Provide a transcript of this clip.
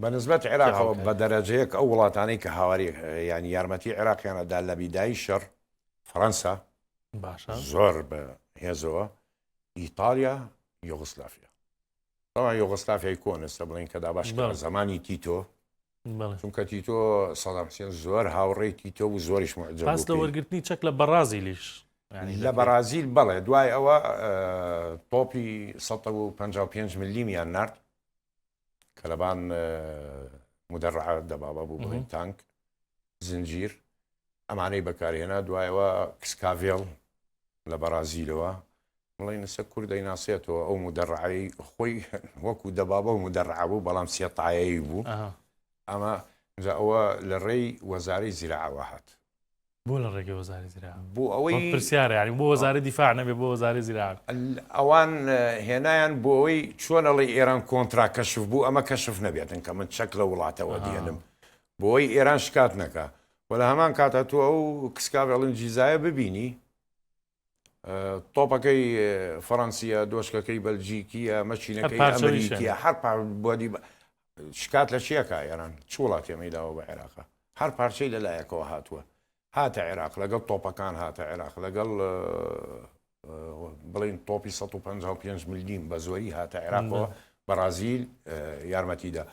بەنسبەت عێراقەوە بە دەرەجەیەک ئەو وڵاتانەی کە هاواری ینی یارمەتی عێراقیانەدا لە بیدایی شەڕ فەڕەنسا باشە زۆر بە هێزەوە ئیتالیا یۆغسلافیا طبعا یۆغسلافیای کۆنستە بڵین کەدا باش زمانی تیتۆ چونکە تیتۆ سەدام حوسێن زۆر هاوڕێی تیتۆ و زۆریش معجب باس لە وەرگرتنی چەک لە بەرازیلیش لە بەرازیل بەڵێ دوای ئەوە تۆپی 155 میلیمیان نرد کە لەبان مدەڕعە دەبابە بوو بڵین تانک زنجیر ئەمانەی بەکارهێنا دوایەوە کسکاڤێڵ لە بەرازیلەوە بڵین سە کوردەی ناسێتەوە ئەو مدەڕعەی خۆی وەکو دەبابە و مدەڕعە بوو بەڵام سێتایەی بوو ئەمە ئەوە لە ڕێی وەزارەی زیراعەوە هات بۆ لە ڕێگەی وەزاری زیراعە بۆ ئەوەی پرسیارە ینی بۆ وەزارەی دیفاع نەبێ بۆ وەزارەی زیراعە ئەوان هێنایان بۆ ئەوەی چۆنەڵی ئێران کۆنترا کەشف بوو ئەمە کەشف نەبێتن کە من چەک لە وڵاتەوە دێنم بۆ ئەوەی ئێران شکات نەکە وە لە هەمان کاتە تۆ ئەو کسکاڤێڵن جیزایە ببینی تۆپەکەی فەڕەنسیە دۆشکەکەی بەلجیکیە مەچینەکەی ئەمریکیە هەر بۆدی شکات لە چیەکە ئێران چ وڵاتێمەداوە بە عێراقا هەر پارچەی لەلایەکەوە هاتووە هاتە عێراق لەگەڵ تۆپەکان هاتە عێراق لەگەڵ بڵین تۆپی 155 میلیم بە زۆری هاتە عێراقەوە بەرازیل یارمەتیدا